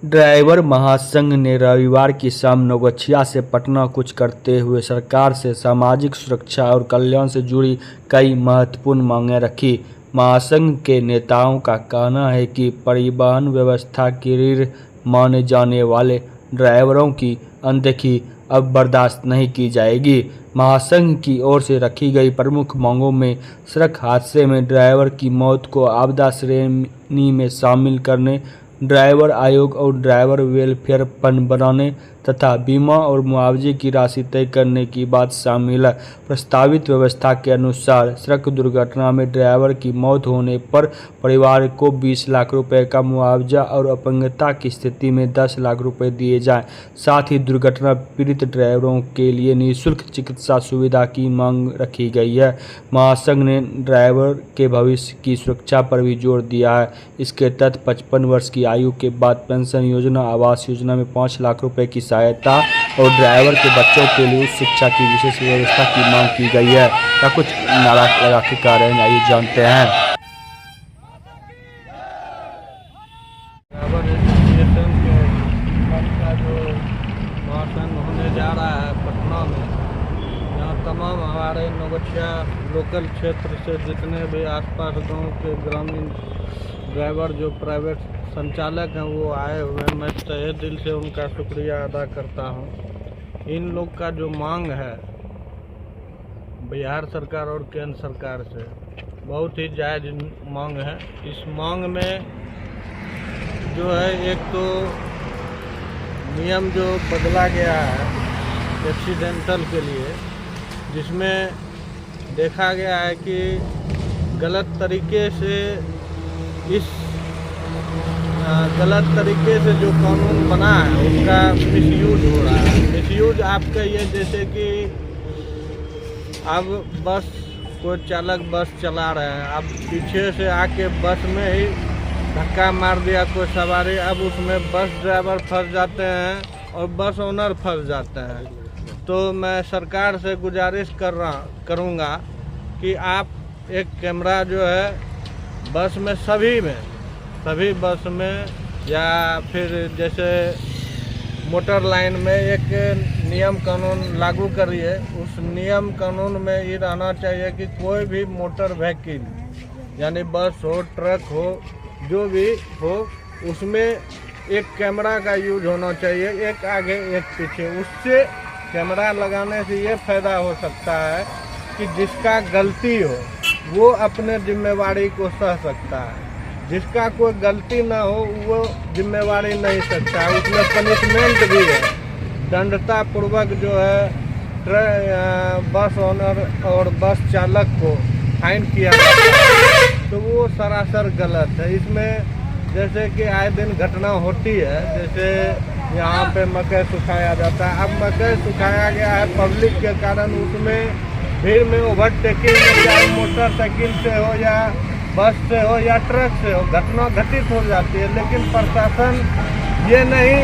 Driver महासंघ ने रविवार की शाम नवगछिया से पटना कूच करते हुए सरकार से सामाजिक सुरक्षा और कल्याण से जुड़ी कई महत्वपूर्ण मांगें रखी। महासंघ के नेताओं का कहना है कि परिवहन व्यवस्था की रीढ़ माने जाने वाले ड्राइवरों की अनदेखी अब बर्दाश्त नहीं की जाएगी। महासंघ की ओर से रखी गई प्रमुख मांगों में सड़क हादसे में ड्राइवर की मौत को आपदा श्रेणी में शामिल करने, ड्राइवर आयोग और ड्राइवर वेलफेयर फंड बनाने तथा बीमा और मुआवजे की राशि तय करने की बात शामिल है। प्रस्तावित व्यवस्था के अनुसार सड़क दुर्घटना में ड्राइवर की मौत होने पर परिवार को 20 लाख रुपए का मुआवजा और अपंगता की स्थिति में 10 लाख रुपए दिए जाएं। साथ ही दुर्घटना पीड़ित ड्राइवरों के लिए निःशुल्क चिकित्सा सुविधा की मांग रखी गई है। महासंघ ने ड्राइवर के भविष्य की सुरक्षा पर भी जोर दिया है। इसके तहत 55 वर्ष की आयु के बाद पेंशन योजना, आवास योजना में 5 लाख रुपए की सहायता और ड्राइवर के बच्चों के लिए उच्च शिक्षा की विशेष व्यवस्था की मांग की गई है। क्या कुछ नारा लगा के कह रहे हैं, आइए जानते हैं। ड्राइवर एसोसिएशन के मंच का जो महासंघ होने जा रहा है पटना में, यहाँ तमाम हमारे नवगछिया लोकल क्षेत्र से जितने भी आसपास गांव के ग्रामीण ड्राइवर जो प्राइवेट संचालक हैं वो आए हुए हैं। मैं तहे दिल से उनका शुक्रिया अदा करता हूँ। इन लोग का जो मांग है बिहार सरकार और केंद्र सरकार से बहुत ही जायज़ मांग है। इस मांग में जो है, एक तो नियम जो बदला गया है एक्सीडेंटल के लिए, जिसमें देखा गया है कि गलत तरीके से जो कानून बना है उसका मिसयूज हो रहा है। मिसयूज आपका ये, जैसे कि अब बस कोई चालक बस चला रहे हैं, अब पीछे से आके बस में ही धक्का मार दिया कोई सवारी, अब उसमें बस ड्राइवर फंस जाते हैं और बस ओनर फंस जाते हैं। तो मैं सरकार से गुजारिश करूँगा कि आप एक कैमरा जो है बस में सभी बस में या फिर जैसे मोटर लाइन में एक नियम कानून लागू करिए। उस नियम कानून में ये रहना चाहिए कि कोई भी मोटर व्हीकल यानी बस हो, ट्रक हो, जो भी हो, उसमें एक कैमरा का यूज होना चाहिए, एक आगे एक पीछे। उससे कैमरा लगाने से ये फ़ायदा हो सकता है कि जिसका गलती हो वो अपने जिम्मेवारी को सह सकता है, जिसका कोई गलती ना हो वो जिम्मेवारी नहीं सकता। उसमें पनिशमेंट भी है, दंडता पूर्वक जो है बस ओनर और बस चालक को फाइन किया जाता है। तो वो सरासर गलत है। इसमें जैसे कि आए दिन घटना होती है, जैसे यहाँ पे मकई सुखाया जाता है, अब मकई सुखाया गया है पब्लिक के कारण, उसमें भीड़ में ओवरटेकिंग में चाहे मोटरसाइकिल से हो या बस से हो या ट्रक से हो, घटना घटित हो जाती है। लेकिन प्रशासन ये नहीं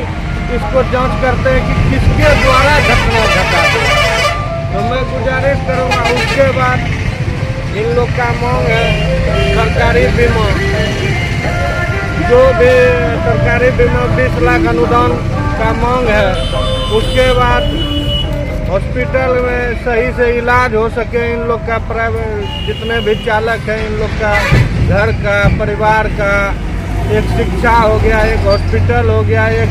इसको जांच करते हैं कि किसके द्वारा घटना घटा है। तो मैं गुजारिश करूँगा, उसके बाद इन लोग का मांग है सरकारी बीमा, जो भी सरकारी बीमा 20 लाख अनुदान का मांग है। उसके बाद हॉस्पिटल में सही से इलाज हो सके इन लोग का, प्राइवेट जितने भी चालक हैं इन लोग का, घर का, परिवार का, एक शिक्षा हो गया, एक हॉस्पिटल हो गया, एक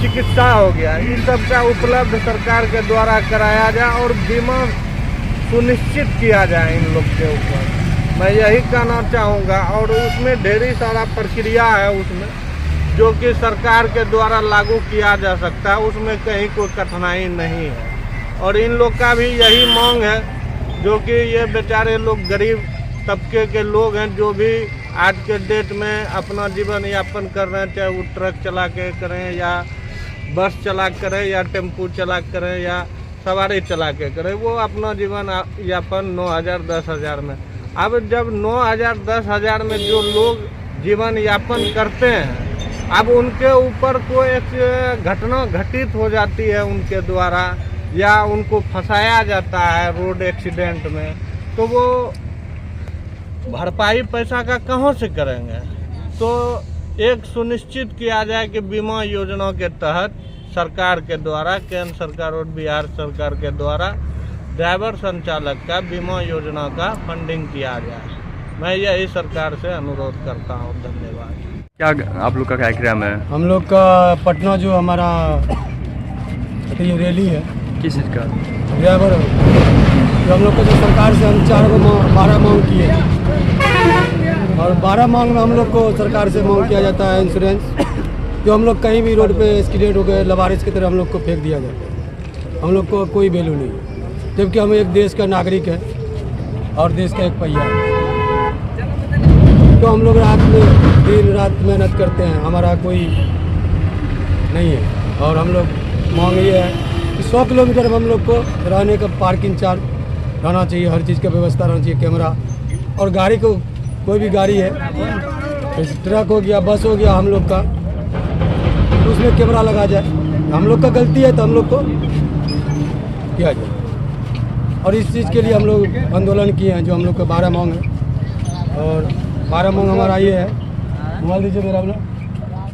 चिकित्सा हो गया, इन सब का उपलब्ध सरकार के द्वारा कराया जाए और बीमा सुनिश्चित किया जाए इन लोग के ऊपर। मैं यही कहना चाहूँगा। और उसमें ढेरी सारा प्रक्रिया है उसमें, जो कि सरकार के द्वारा लागू किया जा सकता है, उसमें कहीं कोई कठिनाई नहीं है। और इन लोग का भी यही मांग है, जो कि ये बेचारे लोग गरीब तबके के लोग हैं, जो भी आज के डेट में अपना जीवन यापन कर रहे हैं, चाहे वो ट्रक चला के करें या बस चला करें या टेम्पू चला करें या सवारी चला के करें, वो अपना जीवन यापन 9,000 10,000 में। अब जब 9,000 10,000 में जो लोग जीवन यापन करते हैं, अब उनके ऊपर कोई एक घटना घटित हो जाती है उनके द्वारा या उनको फंसाया जाता है रोड एक्सीडेंट में, तो वो भरपाई पैसा का कहाँ से करेंगे। तो एक सुनिश्चित किया जाए कि बीमा योजना के तहत सरकार के द्वारा, केंद्र सरकार और बिहार सरकार के द्वारा ड्राइवर संचालक का बीमा योजना का फंडिंग किया जाए। मैं यही सरकार से अनुरोध करता हूँ। धन्यवाद। क्या आप लोग का कार्यक्रम है? हम लोग का पटना जो हमारा ये रैली है, किस चीज़ का? ड्राइवर जो हम लोग का जो सरकार से हम 12 मांग किए, और 12 मांग में हम लोग को सरकार से मांग किया जाता है इंश्योरेंस, जो हम लोग कहीं भी रोड पे एक्सीडेंट हो गए लवारिस की तरह हम लोग को फेंक दिया जाता है। हम लोग को कोई वैल्यू नहीं है, जबकि हम एक देश का नागरिक है और देश का एक पहिया है। तो हम लोग रात में दिन रात मेहनत करते हैं, हमारा कोई नहीं है। और हम लोग मांग ये है कि 100 किलोमीटर में हम लोग को रहने का पार्किंग चार्ज रहना चाहिए, हर चीज़ का व्यवस्था रहना चाहिए, कैमरा। और गाड़ी को, कोई भी गाड़ी है, ट्रक हो गया, बस हो गया हम लोग का, तो उसमें कैमरा लगा जाए। हम लोग का गलती है तो हम लोग को किया जाए। और इस चीज़ के लिए हम लोग आंदोलन किए हैं, जो हम लोग का 12 मांग है। और 12 मांग हमारा ये है, मोबाइल दीजिए मेरा अपना।